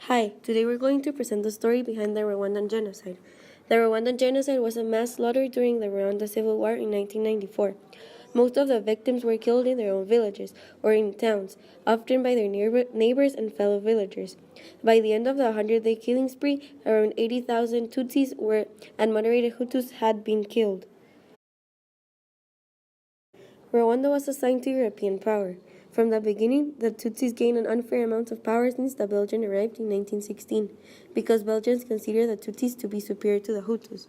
Hi, today we're going to present the story behind the Rwandan genocide. The Rwandan genocide was a mass slaughter during the Rwanda Civil War in 1994. Most of the victims were killed in their own villages or in towns, often by their neighbors and fellow villagers. By the end of the 100-day killing spree, around 80,000 Tutsis and moderated Hutus had been killed. Rwanda was assigned to European power. From the beginning, the Tutsis gained an unfair amount of power since the Belgians arrived in 1916, because Belgians considered the Tutsis to be superior to the Hutus.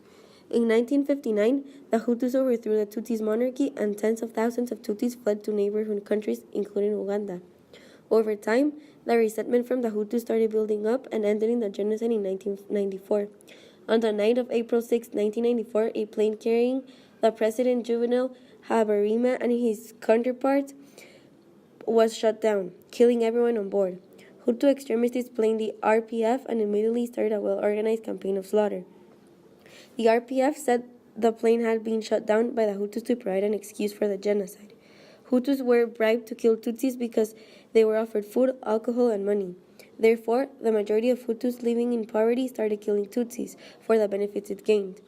In 1959, the Hutus overthrew the Tutsis monarchy and tens of thousands of Tutsis fled to neighboring countries, including Uganda. Over time, the resentment from the Hutus started building up and ended in the genocide in 1994. On the night of April 6, 1994, a plane carrying the President Juvenal Habarima and his counterparts was shot down, killing everyone on board. Hutu extremists blamed the RPF and immediately started a well-organized campaign of slaughter. The RPF said the plane had been shot down by the Hutus to provide an excuse for the genocide. Hutus were bribed to kill Tutsis because they were offered food, alcohol, and money. Therefore, the majority of Hutus living in poverty started killing Tutsis for the benefits it gained.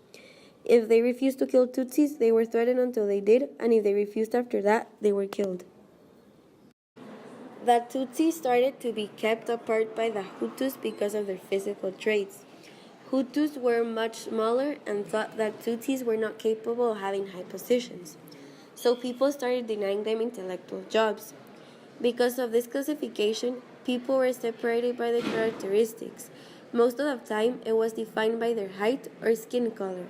If they refused to kill Tutsis, they were threatened until they did, and if they refused after that, they were killed. The Tutsis started to be kept apart by the Hutus because of their physical traits. Hutus were much smaller and thought that Tutsis were not capable of having high positions. So people started denying them intellectual jobs. Because of this classification, people were separated by their characteristics. Most of the time, it was defined by their height or skin color.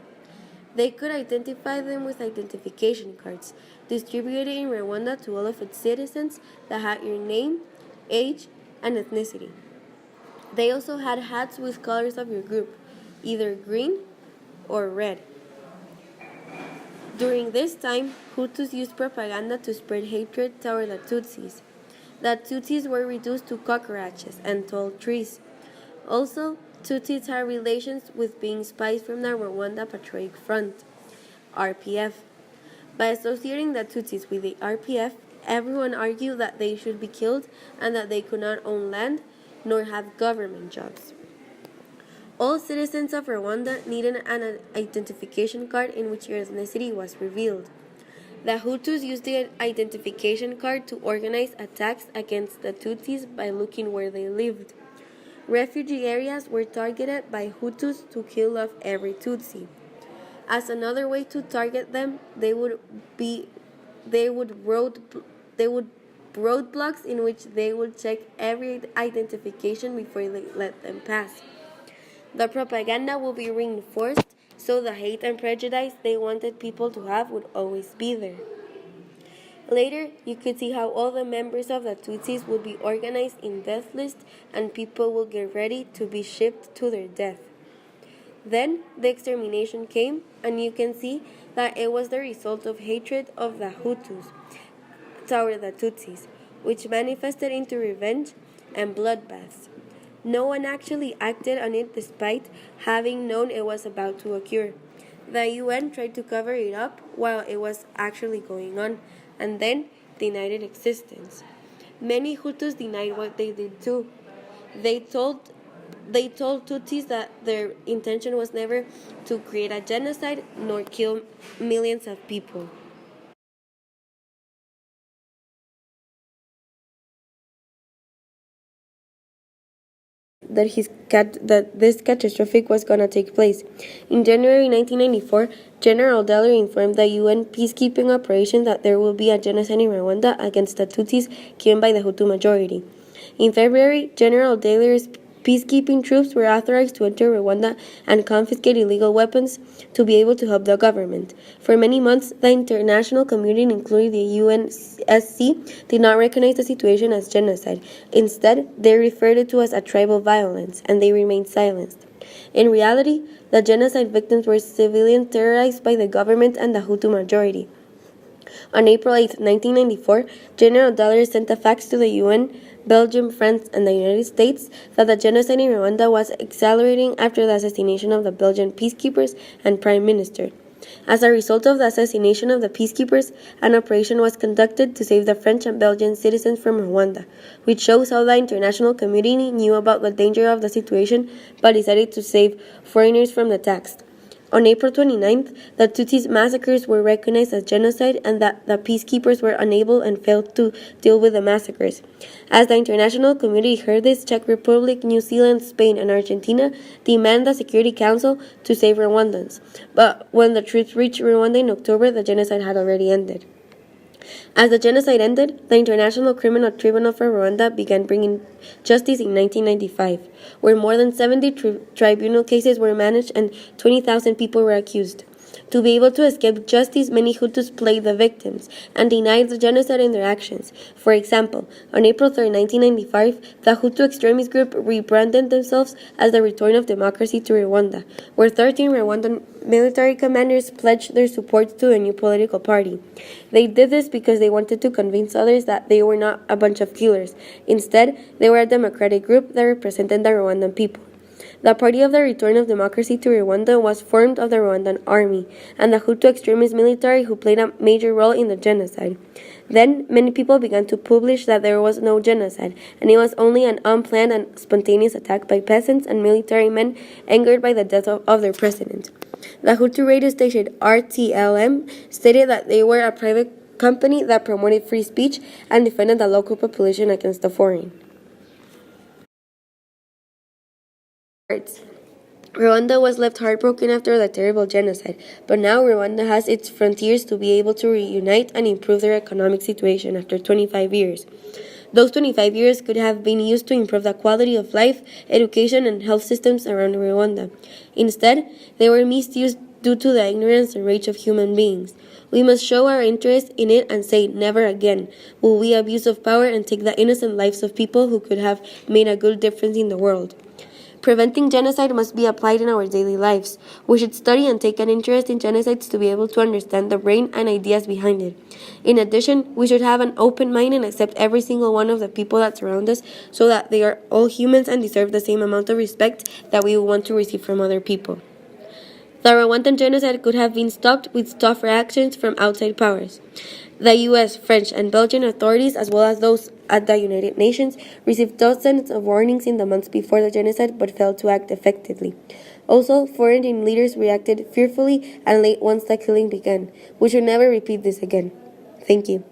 They could identify them with identification cards, distributed in Rwanda to all of its citizens that had your name, age, and ethnicity. They also had hats with colors of your group, either green or red. During this time, Hutus used propaganda to spread hatred toward the Tutsis. The Tutsis were reduced to cockroaches and tall trees. Also, Tutsis had relations with being spies from the Rwanda Patriotic Front, RPF. By associating the Tutsis with the RPF, everyone argued that they should be killed and that they could not own land nor have government jobs. All citizens of Rwanda needed an identification card in which your ethnicity was revealed. The Hutus used the identification card to organize attacks against the Tutsis by looking where they lived. Refugee areas were targeted by Hutus to kill off every Tutsi. As another way to target them, they would roadblocks in which they would check every identification before they let them pass. The propaganda would be reinforced, so the hate and prejudice they wanted people to have would always be there. Later, you could see how all the members of the Tutsis would be organized in death lists and people would get ready to be shipped to their death. Then the extermination came, and you can see that it was the result of hatred of the Hutus toward the Tutsis, which manifested into revenge and bloodbaths. No one actually acted on it despite having known it was about to occur. The UN tried to cover it up while it was actually going on, and then denied its existence. Many Hutus denied what they did too. They told Tutsis that their intention was never to create a genocide nor kill millions of people. That this catastrophe was going to take place. In January 1994, General Dallaire informed the UN peacekeeping operation that there will be a genocide in Rwanda against the Tutsis killed by the Hutu majority. In February, General Dallaire's peacekeeping troops were authorized to enter Rwanda and confiscate illegal weapons to be able to help the government. For many months, the international community, including the UNSC, did not recognize the situation as genocide. Instead, they referred it to as a tribal violence, and they remained silenced. In reality, the genocide victims were civilians terrorized by the government and the Hutu majority. On April 8, 1994, General Dallaire sent a fax to the UN, Belgium, France, and the United States that the genocide in Rwanda was accelerating after the assassination of the Belgian peacekeepers and Prime Minister. As a result of the assassination of the peacekeepers, an operation was conducted to save the French and Belgian citizens from Rwanda, which shows how the international community knew about the danger of the situation but decided to save foreigners from the attacks. On April 29th, the Tutsis massacres were recognized as genocide and that the peacekeepers were unable and failed to deal with the massacres. As the international community heard this, Czech Republic, New Zealand, Spain, and Argentina demanded the Security Council to save Rwandans. But when the troops reached Rwanda in October, the genocide had already ended. As the genocide ended, the International Criminal Tribunal for Rwanda began bringing justice in 1995, where more than 70 tribunal cases were managed and 20,000 people were accused. To be able to escape justice, many Hutus played the victims and denied the genocide in their actions. For example, on April 3, 1995, the Hutu extremist group rebranded themselves as the Return of Democracy to Rwanda, where 13 Rwandan military commanders pledged their support to a new political party. They did this because they wanted to convince others that they were not a bunch of killers. Instead, they were a democratic group that represented the Rwandan people. The Party of the Return of Democracy to Rwanda was formed of the Rwandan army and the Hutu extremist military who played a major role in the genocide. Then, many people began to publish that there was no genocide, and it was only an unplanned and spontaneous attack by peasants and military men angered by the death of their president. The Hutu radio station RTLM stated that they were a private company that promoted free speech and defended the local population against the foreign. Rwanda was left heartbroken after the terrible genocide, but now Rwanda has its frontiers to be able to reunite and improve their economic situation after 25 years. Those 25 years could have been used to improve the quality of life, education, and health systems around Rwanda. Instead, they were misused due to the ignorance and rage of human beings. We must show our interest in it and say, never again will we abuse of power and take the innocent lives of people who could have made a good difference in the world. Preventing genocide must be applied in our daily lives. We should study and take an interest in genocides to be able to understand the brain and ideas behind it. In addition, we should have an open mind and accept every single one of the people that surround us so that they are all humans and deserve the same amount of respect that we want to receive from other people. The Rwandan genocide could have been stopped with tougher actions from outside powers. The U.S., French, and Belgian authorities, as well as those at the United Nations, received dozens of warnings in the months before the genocide but failed to act effectively. Also, foreign leaders reacted fearfully and late once the killing began. We should never repeat this again. Thank you.